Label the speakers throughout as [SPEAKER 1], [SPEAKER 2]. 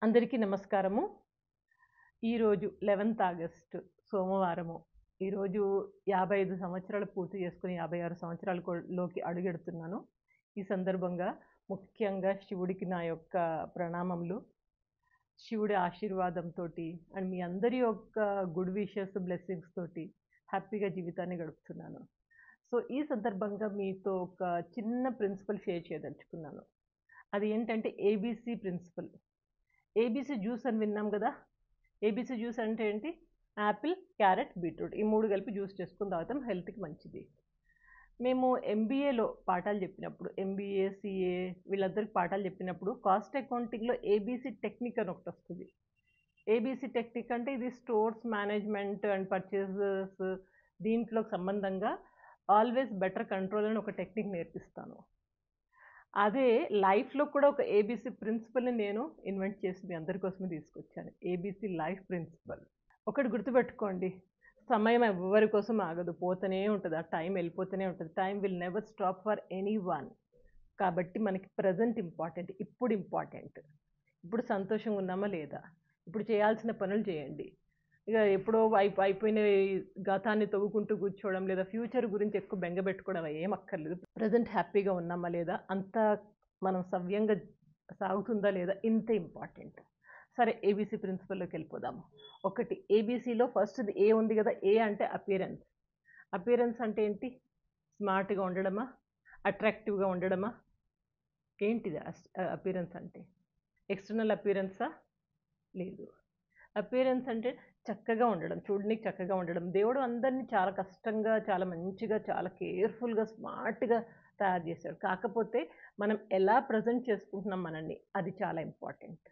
[SPEAKER 1] అందరికీ నమస్కారము. ఈరోజు 11th ఆగస్టు సోమవారము. ఈరోజు 55 సంవత్సరాలు పూర్తి చేసుకొని 56 సంవత్సరాలలోకి అడుగెడుతున్నాను. ఈ సందర్భంగా ముఖ్యంగా శివుడికి నా యొక్క ప్రణామములు. శివుడి ఆశీర్వాదంతోటి అండ్ మీ అందరి యొక్క గుడ్ విషెస్, బ్లెస్సింగ్స్ తోటి హ్యాపీగా జీవితాన్ని గడుపుతున్నాను. సో, ఈ సందర్భంగా మీతో ఒక చిన్న ప్రిన్సిపల్ షేర్ చేయదలుచుకున్నాను. అది ఏంటంటే ఏబీసీ ప్రిన్సిపల్. ఏబీసీ జ్యూస్ అని విన్నాం గదా! ఏబీసీ జ్యూస్ అంటే ఏంటి? యాపిల్, క్యారెట్, బీట్రూట్ ఈ 3 కలిపి జ్యూస్ చేసుకొని తాగుతాం. హెల్త్‌కి మంచిది. మేము ఎంబీఏలో పాఠాలు చెప్పినప్పుడు ఎంబీఏ, సీఏ వీళ్ళందరికి పాఠాలు చెప్పినప్పుడు కాస్ట్ అకౌంటింగ్‌లో ఏబీసీ టెక్నిక్ అని ఒకటొస్తది. ఏబీసీ టెక్నిక్ అంటే ఇది స్టోర్స్ మేనేజ్‌మెంట్ అండ్ పర్చేజెస్ దీంట్లోకి సంబంధంగా ఆల్వేస్ బెటర్ కంట్రోల్ అని ఒక టెక్నిక్ నేర్పిస్తాను. అదే లైఫ్‌లో కూడా ఒక ఏబీసీ ప్రిన్సిపల్‌ని నేను ఇన్వెంట్ చేసి మీ అందరి కోసమే తీసుకొచ్చాను. ABC life principal. ఒకటి గుర్తుపెట్టుకోండి. సమయం ఎవ్వరి కోసం ఆగదు. పోతూనే ఉంటది. ఆ టైం వెళ్ళిపోతూనే ఉంటది. Time will never stop for anyone. కాబట్టి మనకి ప్రెజెంట్ ఇంపార్టెంట్. ఇప్పుడు ఇంపార్టెంట్. ఇప్పుడు సంతోషంగా ఉన్నామా లేదా? ఇప్పుడు చేయాల్సిన పనులు చేయండి. ఇక ఎప్పుడో అయిపోయిన గతాన్ని తవ్వుకుంటూ కూర్చోవడం లేదా ఫ్యూచర్ గురించి ఎక్కువ బెంగ పెట్టుకోవడం ఏం అక్కర్లేదు. ప్రెజెంట్ హ్యాపీగా ఉన్నామా లేదా? అంతా మనం సవ్యంగా సాగుతుందా లేదా? ఇంతే ఇంపార్టెంట్. సరే, ఏబీసీ ప్రిన్సిపల్‌లోకి వెళ్ళిపోదాము. ఒకటి ఏబీసీలో ఫస్ట్‌ది ఏ ఉంది కదా! ఏ అంటే అపియరెన్స్. అపియరెన్స్ అంటే ఏంటి? స్మార్ట్‌గా ఉండడమా? అట్రాక్టివ్‌గా ఉండడమా? ఏంటిది అపియరెన్స్ అంటే? ఎక్స్టర్నల్ అపియరెన్సా? లేదు. అపియరెన్స్ అంటే చక్కగా ఉండడం. చూడనీకి చక్కగా ఉండడం. దేవుడు అందరిని చాలా కష్టంగా, చాలా మంచిగా, చాలా కేర్‌ఫుల్‌గా, స్మార్ట్‌గా తయారు చేశాడు. కాకపోతే మనం ఎలా ప్రెజెంట్ చేసుకుంటున్నాం మనల్ని అది చాలా ఇంపార్టెంట్.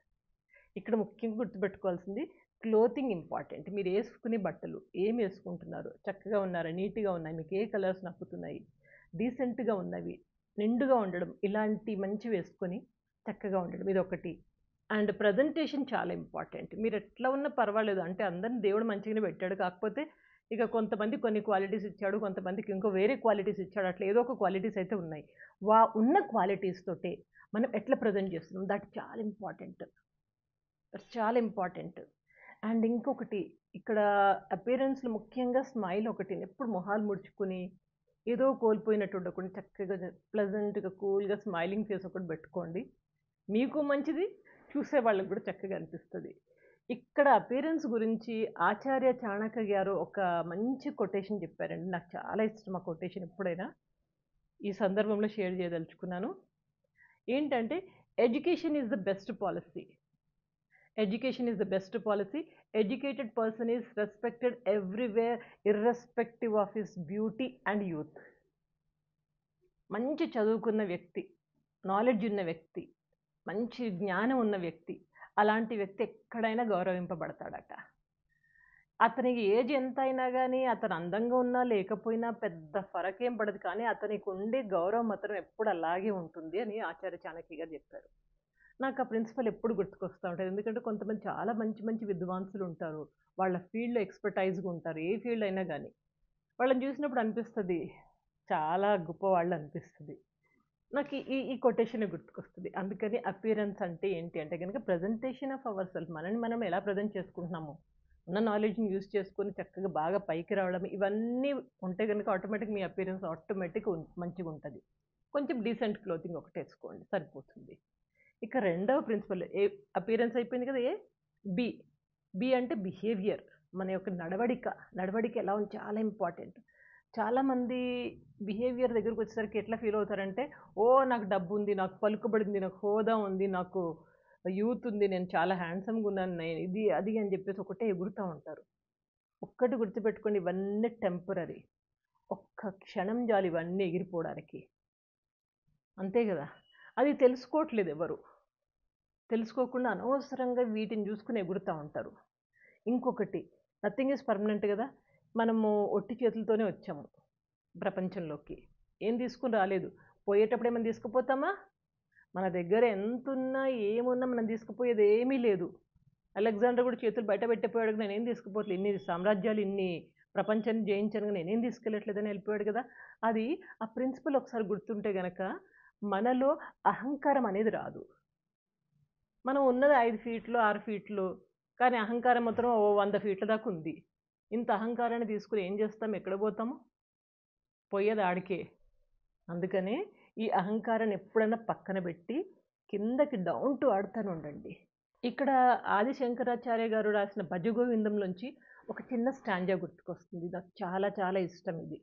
[SPEAKER 1] ఇక్కడ ముఖ్యంగా గుర్తుపెట్టుకోవాల్సింది క్లోతింగ్ ఇంపార్టెంట్. మీరు ఏసుకునే బట్టలు ఏమి ఏసుకుంటున్నారు? చక్కగా ఉన్నారా? నీట్‌గా ఉన్నాయి. మీకు ఏ కలర్స్ నప్పుతున్నాయి? డీసెంట్‌గా ఉన్నవి, నిండుగా ఉండడం ఇలాంటి మంచివి వేసుకొని చక్కగా ఉండడం ఇదొకటి. అండ్ ప్రెజెంటేషన్ చాలా ఇంపార్టెంట్. మీరు ఎట్లా ఉన్నా పర్వాలేదు. అంటే అందరిని దేవుడు మంచిగానే పెట్టాడు. కాకపోతే ఇక కొంతమంది కొన్ని క్వాలిటీస్ ఇచ్చాడు. కొంతమందికి ఇంకో వేరే క్వాలిటీస్ ఇచ్చాడు. అట్లా ఏదో ఒక క్వాలిటీస్ అయితే ఉన్నాయి. ఉన్న క్వాలిటీస్ తోటే మనం ఎట్లా ప్రెజెంట్ చేస్తున్నాం దట్ చాలా ఇంపార్టెంట్. దట్స్ చాలా ఇంపార్టెంట్. అండ్ ఇంకొకటి ఇక్కడ అపియరెన్స్‌లో ముఖ్యంగా స్మైల్ ఒకటి. ఎప్పుడు మొహాలు ముడుచుకొని ఏదో కోల్పోయినట్టు ఉండకుండా చక్కగా ప్లెజెంట్‌గా, కూల్‌గా స్మైలింగ్ ఫేస్ ఒకటి పెట్టుకోండి. మీకు మంచిది. చూసేవాళ్ళకి కూడా చక్కగా అనిపిస్తది. ఇక్కడ అపియరెన్స్ గురించి ఆచార్య చాణక్య గారు ఒక మంచి కొటేషన్ చెప్పారండి. నాకు చాలా ఇష్టం ఆ కొటేషన్ ఎప్పుడైనా. ఈ సందర్భంలో షేర్ చేయదలుచుకున్నాను. ఏంటంటే education is the best policy. Education is the best policy. Educated person is respected everywhere irrespective of his beauty and youth. మంచి చదువుకున్న వ్యక్తి, నాలెడ్జ్ ఉన్న వ్యక్తి, మంచి జ్ఞానం ఉన్న వ్యక్తి, అలాంటి వ్యక్తి ఎక్కడైనా గౌరవింపబడతాడట. అతనికి ఏజ్ ఎంతైనా గానీ, అతను అందంగా ఉన్నా, లేకపోయినా పెద్ద ఫరకేం పడదు. కానీ అతనికి ఉండే గౌరవం మాత్రం ఎప్పుడు అలాగే ఉంటుంది అని ఆచార్య చాణక్య గారు చెప్పారు. నాకు ఆ ప్రిన్సిపల్ ఎప్పుడు గుర్తుకొస్తా ఉంటది. ఎందుకంటే కొంతమంది చాలా మంచి మంచి విద్వాంసులు ఉంటారు. వాళ్ళ ఫీల్డ్‌లో ఎక్స్‌పర్‌టైజ్‌గా ఉంటారు. ఏ ఫీల్డ్ అయినా గానీ. వాళ్ళని చూసినప్పుడు అనిపిస్తది. చాలా గొప్పవాళ్ళు అనిపిస్తది. నాకు ఈ ఈ ఈ కొటేషనే గుర్తుకొస్తది. అందుకని అపియరెన్స్ అంటే ఏంటి అంటే గనక ప్రెజెంటేషన్ ఆఫ్ అవర్ సెల్ఫ్. మనల్ని మనం ఎలా ప్రెజెంట్ చేసుకుంటున్నామో, ఉన్న నాలెడ్జ్‌ని యూజ్ చేసుకొని చక్కగా బాగా పైకి రావడం ఇవన్నీ ఉంటే గనక ఆటోమేటిక్‌గా మీ అపియరెన్స్ ఆటోమేటిక్‌గా మంచిగుంటది. కొంచెం డీసెంట్ క్లోతింగ్ ఒకటేసుకోండి సరిపోతుంది. ఇక రెండవ ప్రిన్సిపల్ అపియరెన్స్ అయిపోయింది కదా! బి. బి అంటే బిహేవియర్. మన యొక్క నడవడిక. నడవడిక ఎలా ఉంది చాలా ఇంపార్టెంట్. చాలామంది బిహేవియర్ దగ్గరకొచ్చేసరికి ఎట్లా ఫీల్ అవుతారంటే, ఓహ్! నాకు డబ్బుంది, నాకు పలుకుబడింది, నాకు హోదా ఉంది, నాకు యూత్ ఉంది, నేను చాలా హ్యాండ్సమ్‌గా ఉన్నాను, నేను ఇది, అది అని చెప్పేసి ఒకటే ఎగురుతా ఉంటారు. ఒక్కటి గుర్తుపెట్టుకోండి ఇవన్నీ టెంపరరీ. ఒక్క క్షణం చాలు ఇవన్నీ ఎగిరిపోవడానికి. అంతే గదా! అది తెలుసుకోవట్లేదు ఎవరు. తెలుసుకోకుండా అనవసరంగా వీటిని చూసుకొని ఎగురుతా ఉంటారు. ఇంకొకటి నథింగ్ ఈజ్ పర్మనెంట్ గదా! మనము ఒట్టి చేతులతోనే వచ్చాము ప్రపంచంలోకి. ఏం తీసుకొని రాలేదు. పోయేటప్పుడు ఏమైనా తీసుకుపోతామా? మన దగ్గర ఎంతున్నా, ఏమున్నా మనం తీసుకుపోయేది ఏమీ లేదు. అలెగ్జాండర్ కూడా చేతులు బయట పెట్టిపోయాడు. నేనేం తీసుకుపోవట్లేదు. ఇన్ని సామ్రాజ్యాలు, ఇన్ని ప్రపంచాన్ని జయించాను గాని నేనేం తీసుకెళ్ళట్లేదని వెళ్ళిపోయాడు గదా! అది ఆ ప్రిన్సిపల్ ఒకసారి గుర్తుంటే గనక మనలో అహంకారం అనేది రాదు. మనం ఉన్నది 5 ఫీట్లు 6 ఫీట్లు, కానీ అహంకారం మాత్రం 100 ఫీట్ల దాకా ఉంది. ఇంత అహంకారాన్ని తీసుకుని ఏం చేస్తాం? ఎక్కడ పోతాము? పోయేది ఆడికే. అందుకనే ఈ అహంకారాన్ని ఎప్పుడైనా పక్కన పెట్టి కిందకి డౌన్ టు అర్త్ అని ఉండండి. ఇక్కడ ఆది శంకరాచార్య గారు రాసిన భజగోవిందంలోంచి ఒక చిన్న స్టాంజా గుర్తుకొస్తుంది. నాకు చాలా చాలా ఇష్టం ఇది.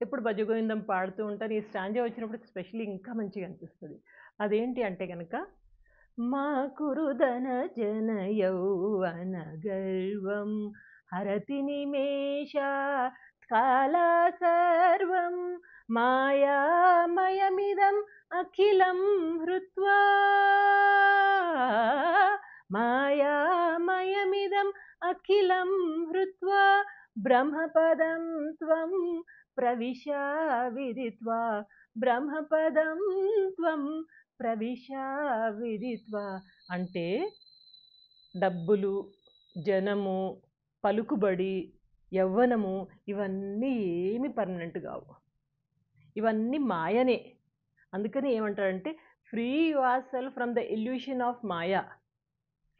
[SPEAKER 1] ఎప్పుడు భజగోవిందం పాడుతూ ఉంటాను. ఈ స్టాంజా వచ్చినప్పుడు స్పెషల్లీ ఇంకా మంచిగా అనిపిస్తుంది. అదేంటి అంటే కనుక, మా కురుదన జన యౌవన గర్వం హరతి నిమేష కాలా సర్వం మాయామయమిదం అఖిలం హృత్వా మాయామయమిదం అఖిలం హృత్వా బ్రహ్మపదం త్వం ప్రవిశ విదిత్వా బ్రహ్మపదం త్వం ప్రవిశ విదిత్వా. అంటే డబ్బులు, జనము, పలుకుబడి, యవ్వనము ఇవన్నీ ఏమి పర్మనెంట్ కావు. ఇవన్నీ మాయనే. అందుకని ఏమంటారంటే free your self from the illusion of Maya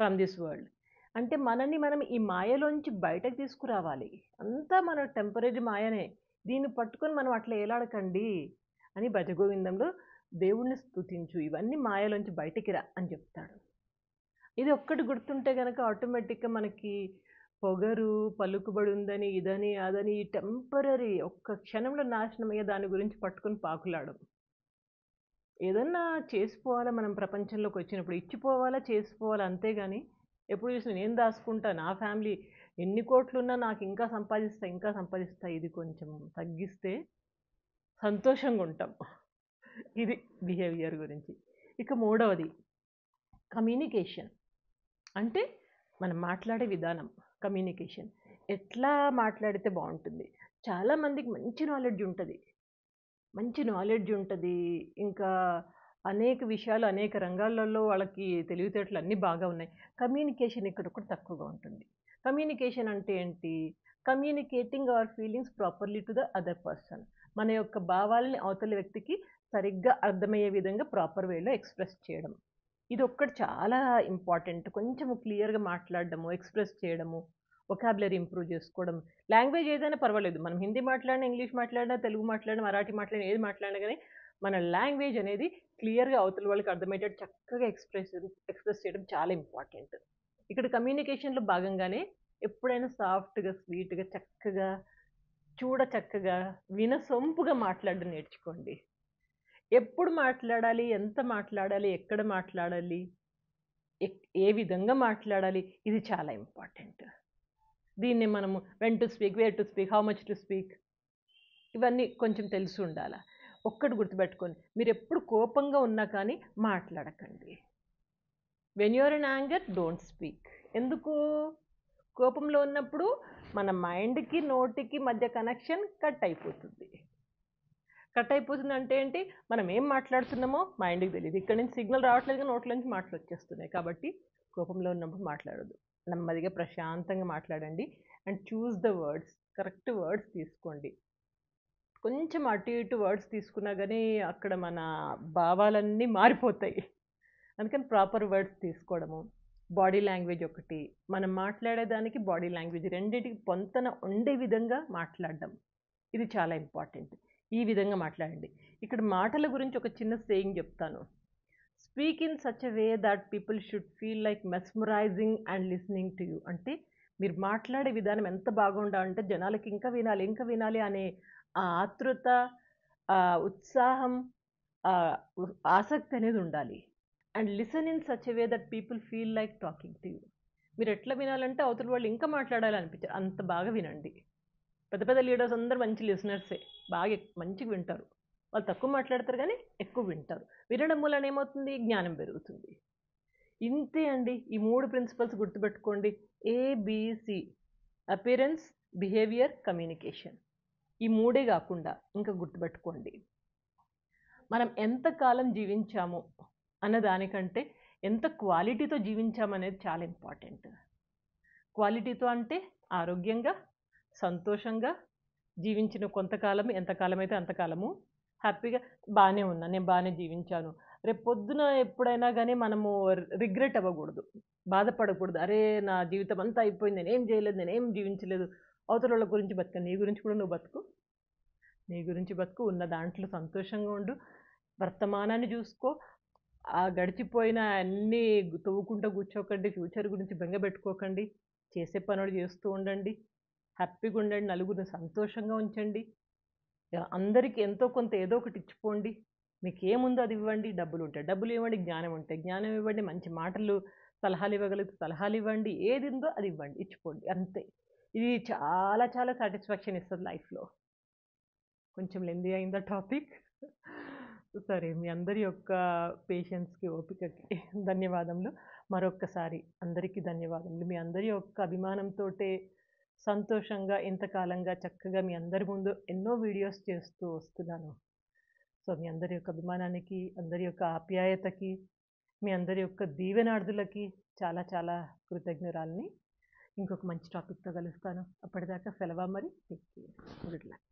[SPEAKER 1] from this world. అంటే మనని మనం ఈ మాయలోంచి బయటకు తీసుకురావాలి. అంతా మన టెంపరీ మాయనే. దీన్ని పట్టుకొని మనం అట్లా ఏలాడకండి అని భజగోవిందంలో దేవుణ్ణి స్తుతించు, ఇవన్నీ మాయలోంచి బయటికి రా అని చెప్తాడు. ఇది ఒక్కటి గుర్తుంటే కనుక ఆటోమేటిక్గా మనకి పొగరు, పలుకుబడి ఉందని, ఇదని అదని టెంపరీ ఒక్క క్షణంలో నాశనం అయ్యే దాని గురించి పట్టుకొని పాకులాడం. ఏదన్నా చేసిపోవాలా, మనం ప్రపంచంలోకి వచ్చినప్పుడు ఇచ్చిపోవాలా, చేసిపోవాలా, అంతేగాని ఎప్పుడు చూసినా నేను దాచుకుంటా, నా ఫ్యామిలీ ఎన్ని కోట్లున్నా నాకు ఇంకా సంపాదిస్తా ఇది కొంచెం తగ్గిస్తే సంతోషంగా ఉంటాం. ఇది బిహేవియర్ గురించి. ఇక మూడవది కమ్యూనికేషన్. అంటే మనం మాట్లాడే విధానం. కమ్యూనికేషన్ ఎట్లా మాట్లాడితే బాగుంటుంది? చాలామందికి మంచి నాలెడ్జ్ ఉంటుంది, ఇంకా అనేక విషయాలు అనేక రంగాలలో వాళ్ళకి తెలివితేటలు అన్నీ బాగా ఉన్నాయి. కమ్యూనికేషన్ ఇక్కడ ఒకటి తక్కువగా ఉంటుంది. కమ్యూనికేషన్ అంటే ఏంటి? Communicating our feelings properly to the other person. మన యొక్క భావాలని అవతలి వ్యక్తికి సరిగ్గా అర్థమయ్యే విధంగా ప్రాపర్ వేలో ఎక్స్ప్రెస్ చేయడం. ఇది ఒక్కటి చాలా ఇంపార్టెంట్. కొంచెం క్లియర్గా మాట్లాడడము, ఎక్స్ప్రెస్ చేయడము, వొకాబులరీ ఇంప్రూవ్ చేసుకోవడం. లాంగ్వేజ్ ఏదైనా పర్వాలేదు, మనం హిందీ మాట్లాడినా, ఇంగ్లీష్ మాట్లాడినా, తెలుగు మాట్లాడినా, మరాఠీ మాట్లాడినా, ఏది మాట్లాడినా కానీ మన లాంగ్వేజ్ అనేది క్లియర్గా అవతల వాళ్ళకి అర్థమయ్యేటట్టు చక్కగా ఎక్స్ప్రెస్ చేయడం చాలా ఇంపార్టెంట్. ఇక్కడ కమ్యూనికేషన్లో భాగంగానే ఎప్పుడైనా సాఫ్ట్గా, స్వీట్గా, చక్కగా, చక్కగా వినసొంపుగా మాట్లాడడం నేర్చుకోండి. ఎప్పుడు మాట్లాడాలి, ఎంత మాట్లాడాలి, ఎక్కడ మాట్లాడాలి, ఏ విధంగా మాట్లాడాలి, ఇది చాలా ఇంపార్టెంట్. దీన్ని మనము when to speak, where to speak, how much to speak, ఇవన్నీ కొంచెం తెలిసి ఉండాలి. ఒక్కటి గుర్తుపెట్టుకొని, మీరు ఎప్పుడు కోపంగా ఉన్నా కానీ మాట్లాడకండి. When you're in anger don't speak. ఎందుకు? కోపంలో ఉన్నప్పుడు మన మైండ్కి నోటికి మధ్య కనెక్షన్ కట్ అయిపోతుంది. అంటే ఏంటి? మనం ఏం మాట్లాడుతున్నామో మైండ్కి తెలియదు. ఇక్కడ నుంచి సిగ్నల్ రావట్లేదు కానీ నోట్ల నుంచి మాటలు వచ్చేస్తున్నాయి. కాబట్టి కోపంలో ఉన్నప్పుడు మాట్లాడదు. నెమ్మదిగా ప్రశాంతంగా మాట్లాడండి. And choose the words, correct words తీసుకోండి. కొంచెం అటు ఇటు వర్డ్స్ తీసుకున్నా కానీ అక్కడ మన భావాలన్నీ మారిపోతాయి. అందుకని ప్రాపర్ వర్డ్స్ తీసుకోవడము. బాడీ లాంగ్వేజ్ ఒకటి, మనం మాట్లాడేదానికి బాడీ లాంగ్వేజ్ రెండింటికి పొంతన ఉండే విధంగా మాట్లాడడం, ఇది చాలా ఇంపార్టెంట్. ఈ విధంగా మాట్లాడండి. ఇక్కడ మాటల గురించి ఒక చిన్న సేయింగ్ చెప్తాను. Speak in such a way that people should feel like mesmerizing and listening to you. అంటే మీరు మాట్లాడే విధానం ఎంత బాగుండాలంటే జనాలకి ఇంకా వినాలి అనే ఆ ఆతృత, ఉత్సాహం, ఆసక్తి అనేది ఉండాలి. And listen in such a way that people feel like talking to you. మీరు ఎట్లా వినాలంటే అవతల వాళ్ళు ఇంకా మాట్లాడాలనిపించారు, అంత బాగా వినండి. పెద్ద పెద్ద లీడర్స్ అందరూ మంచి లిసనర్సే, బాగా మంచిగా వింటారు. వాళ్ళు తక్కువ మాట్లాడతారు కానీ ఎక్కువ వింటారు. వినడం వలన ఏమవుతుంది? జ్ఞానం పెరుగుతుంది. ఇంతే అండి. ఈ 3 ప్రిన్సిపల్స్ గుర్తుపెట్టుకోండి. ABC: appearance, behaviour, communication. ఈ 3 కాకుండా ఇంకా గుర్తుపెట్టుకోండి, మనం ఎంతకాలం జీవించాము అన్న దానికంటే ఎంత క్వాలిటీతో జీవించామనేది చాలా ఇంపార్టెంట్. క్వాలిటీతో అంటే ఆరోగ్యంగా, సంతోషంగా జీవించిన కొంతకాలం, ఎంతకాలం అయితే అంతకాలము హ్యాపీగా బాగానే ఉన్నా, నేను బాగానే జీవించాను, రేపు పొద్దున ఎప్పుడైనా గానీ మనము రిగ్రెట్ అవ్వకూడదు. బాధపడకూడదు. అరే! నా జీవితం అంతా అయిపోయింది. నేనేం జేయలేదు. నేనేం జీవించలేదు. అవతలోళ్ళ గురించి బతకను. నీ గురించి కూడా నువ్వు బతుకు. నీ గురించి బతుకు. ఉన్న దాంట్లో సంతోషంగా ఉండు. వర్తమానాన్ని జూసుకో. గడిచిపోయిన అన్నీ తవ్వుకుంటూ కూర్చోకండి. ఫ్యూచర్ గురించి బెంగ పెట్టుకోకండి. చేసే పనులు చేస్తూ ఉండండి. హ్యాపీగా ఉండండి. నలుగురిని సంతోషంగా ఉంచండి. అందరికి ఎంతో కొంత ఏదో ఒకటి ఇచ్చిపోండి. మీకేముందో అది ఇవ్వండి. డబ్బులుంటే డబ్బులు ఇవ్వండి. జ్ఞానం ఉంటే జ్ఞానం ఇవ్వండి. మంచి మాటలు సలహాలు ఇవ్వగలిగితే సలహాలు ఇవ్వండి. ఏది ఉందో అది ఇవ్వండి. ఇచ్చిపోండి. అంతే. ఇది చాలా చాలా సాటిస్ఫాక్షన్ ఇస్తది లైఫ్‌లో. కొంచెం లెంథీ అయిందా టాపిక్? సరే. మీ అందరి యొక్క పేషెన్స్‌కి, ఓపికకి ధన్యవాదములు. మరొక్కసారి అందరికీ ధన్యవాదములు. మీ అందరి యొక్క అభిమానంతోటే సంతోషంగా ఇంతకాలంగా చక్కగా మీ అందరి ముందు ఎన్నో వీడియోస్ చేస్తూ వస్తున్నాను. సో, మీ అందరి యొక్క అభిమానానికి, అందరి యొక్క ఆప్యాయతకి, మీ అందరి యొక్క దీవెనార్థులకి చాలా చాలా కృతజ్ఞురాలిని. ఇంకొక మంచి టాపిక్‌తో కలుస్తాను. అప్పటిదాకా సెలవా మరి. Take care. Good luck.